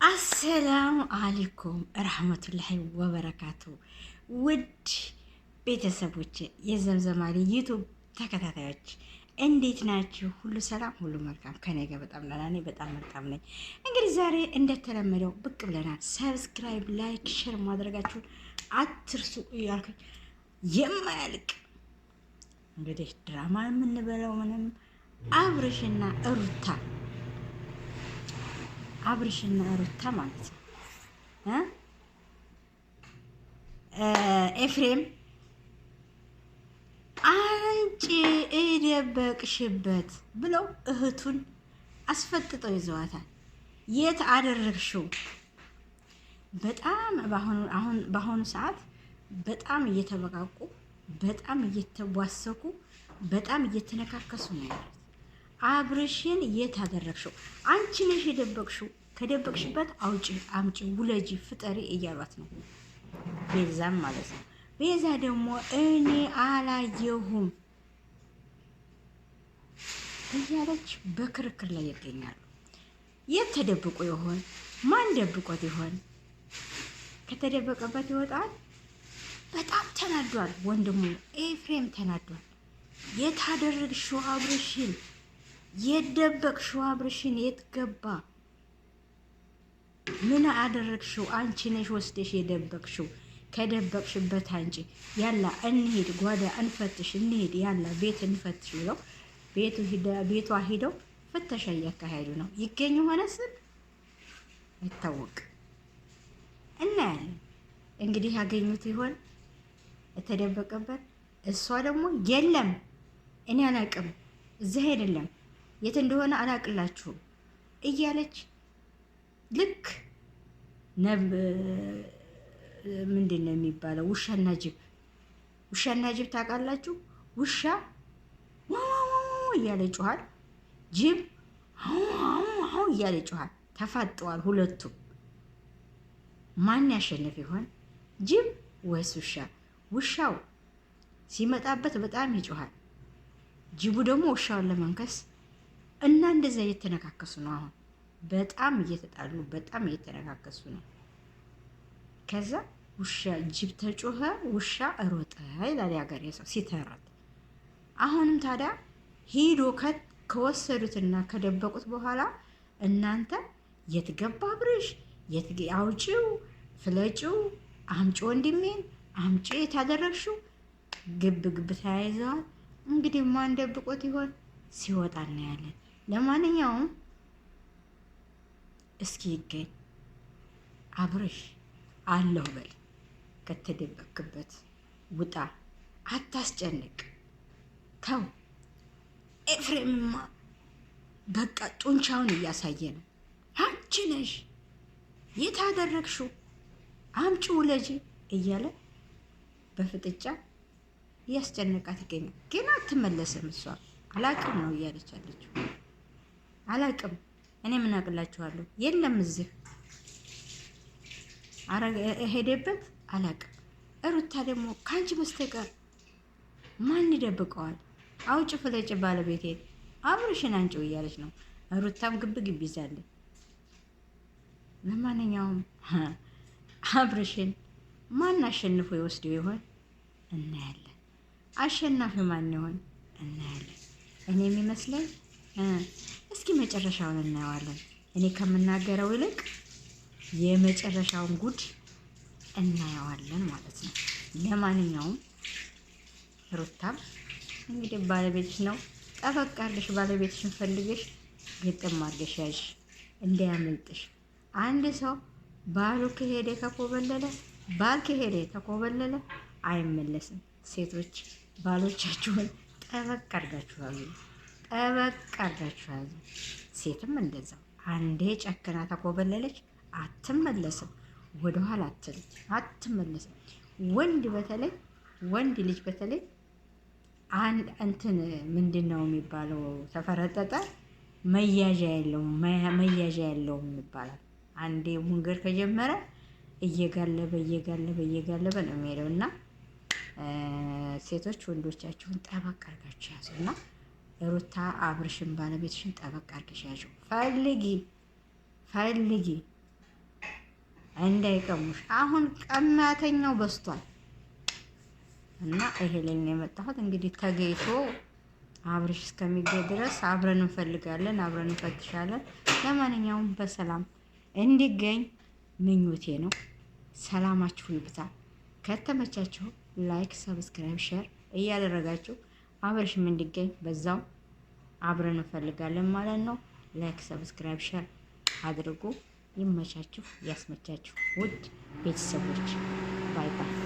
አሰላሙ አለይኩም ረህመቱላሂ ወበረካቱ። ውድ ቤተሰቦች የዘምዘማሪ ዩቱብ ተከታታዮች እንዴት ናችሁ? ሁሉ ሰላም፣ ሁሉ መልካም። ከኔ ጋር በጣም ደህና ነኝ፣ በጣም መልካም ነኝ። እንግዲህ ዛሬ እንደተለመደው ብቅ ብለናል። ሰብስክራይብ፣ ላይክ፣ ሼር ማድረጋችሁን አትርሱ እያልኩኝ የማያልቅ እንግዲህ ድራማ የምንበለው ምንም አብርሽና ሩታ ማለት ነው። ኤፍሬም አንቺ እደበቅሽበት ብለው እህቱን አስፈጥጠው ይዘዋታል። የት አደረግሽው? በጣም በአሁኑ ሰዓት በጣም እየተበቃቁ፣ በጣም እየተቧሰኩ፣ በጣም እየተነካከሱ ነው ያሉት። አብርሽን የት አደረግሽው? አንቺ ነሽ የደበቅሽው። ከደበቅሽበት አውጪ፣ አምጪ፣ ውለጂ፣ ፍጠሪ እያሏት ነው። ቤዛም ማለት ነው። ቤዛ ደግሞ እኔ አላየሁም እያለች በክርክር ላይ ይገኛሉ። የት ተደብቆ ይሆን? ማን ደብቆት ይሆን? ከተደበቀበት ይወጣል። በጣም ተናዷል። ወንድሙ ኤፍሬም ተናዷል። የት አደረግሽው አብርሽን? የደበቅሽው አብርሽን የት ገባ? ምን አደረግሽው? አንቺ ነሽ ወስደሽ የደበቅሽው። ከደበቅሽበት አንቺ ያላ እንሂድ፣ ጓዳ እንፈትሽ፣ እንሂድ፣ ያላ ቤት እንፈትሽ ብለው ቤቷ ሂደው ፍተሻ እያካሄዱ ነው። ይገኝ ሆነ ስል አይታወቅ። እናያለን እንግዲህ ያገኙት ይሆን የተደበቀበት። እሷ ደግሞ የለም እኔ አላቅም፣ እዚህ አይደለም፣ የት እንደሆነ አላቅላችሁም እያለች ልክ ምንድን ነው የሚባለው? ውሻና ጅብ ታውቃላችሁ? ውሻ እያለ ይጮሃል፣ ጅብ እያለ ይጮሃል። ተፋጠዋል ሁለቱም። ማን ያሸንፍ ይሆን? ጅብ ወይስ ውሻ? ውሻው ሲመጣበት በጣም ይጮሃል፣ ጅቡ ደግሞ ውሻውን ለመንከስ እና እንደዛ እየተነካከሱ ነው። አሁን በጣም እየተጣሉ፣ በጣም እየተነካከሱ ነው። ከዛ ጅብ ተጮኸ፣ ውሻ ሮጠ ይላል የሀገሬ ሰው ሲተረት። አሁንም ታዲያ ሂዶ ከወሰዱትና ከደበቁት በኋላ እናንተ የት ገባ አብርሽ? አውጪው፣ ፍለጪው፣ አምጪ፣ ወንድሜን አምጪ፣ የታደረግሽው ግብ ተያይዘዋል። እንግዲህ ማን ደብቆት ይሆን? ሲወጣ እናያለን። ለማንኛውም እስኪ ይገኝ አብርሽ አለሁ በል። ከተደበቅበት ውጣ፣ አታስጨንቅ፣ ተው። ኤፍሬምማ በቃ ጡንቻውን እያሳየ ነው። አንቺ ነሽ የታደረግሽው፣ አምጪ፣ ውለጂ እያለ በፍጥጫ እያስጨነቃት ይገኛል። ግን አትመለስም። እሷ አላቅም ነው እያለች አለችው። አላቅም፣ እኔ ምን አቅላችኋለሁ? የለም እዚህ ሄደበት አላቅም። ሩታ ደግሞ ከአንቺ በስተቀር ማን ይደብቀዋል? አውጭ፣ ፍለጭ፣ ባለቤቴ አብርሽን አንጪው እያለች ነው። ሩታም ግብ ይዛለች። ለማንኛውም አብርሽን ማን አሸንፎ ይወስደው ይሆን? እናያለን። አሸናፊ ማን ይሆን? እናያለን። እኔ የሚመስለኝ እስኪ መጨረሻውን እናየዋለን። እኔ ከምናገረው ይልቅ የመጨረሻውን ጉድ እናየዋለን ማለት ነው። ለማንኛውም ሩታም እንግዲህ ባለቤትሽ ነው፣ ጠበቅ አድርገሽ ባለቤትሽን ፈልገሽ ግጥም አድርገሽ ያዥ፣ እንዳያመልጥሽ። አንድ ሰው ባል ከሄደ ተኮበለለ አይመለስም። ሴቶች ባሎቻችሁን ጠበቅ አድርጋችኋል፣ ሴትም እንደዛው አንዴ ጨክና ተኮበለለች አትመለስም፣ ወደኋላ አትመለስም። ወንድ ልጅ በተለይ አንድ እንትን ምንድን ነው የሚባለው? ተፈረጠጠ መያዣ የለውም ይባላል። አንዴ ሙንገር ከጀመረ እየጋለበ ነው የሚሄደው። እና ሴቶች ወንዶቻችሁን ጠበቅ አድርጋችሁ ያዙ እና ሩታ አብርሽን ባለቤትሽን ጠበቅ አድርገሽ ያዥው። ፈልጊ እንዳይቀሙሽ። አሁን ቀማተኛው በስቷል እና ይሄ ላይ ነው የመጣሁት። እንግዲህ ተገይቶ አብርሽ እስከሚገኝ ድረስ አብረን እንፈልጋለን፣ አብረን እንፈትሻለን። ለማንኛውም በሰላም እንዲገኝ ምኞቴ ነው። ሰላማችሁ ይብዛ። ከተመቻችሁ ላይክ፣ ሰብስክራይብ፣ ሼር እያደረጋችሁ አብርሽም እንዲገኝ በዛው አብረን እንፈልጋለን ማለት ነው። ላይክ፣ ሰብስክራይብ፣ ሼር አድርጉ። ይመቻችሁ፣ ያስመቻችሁ ውድ ቤተሰቦች። ባይ ባይ።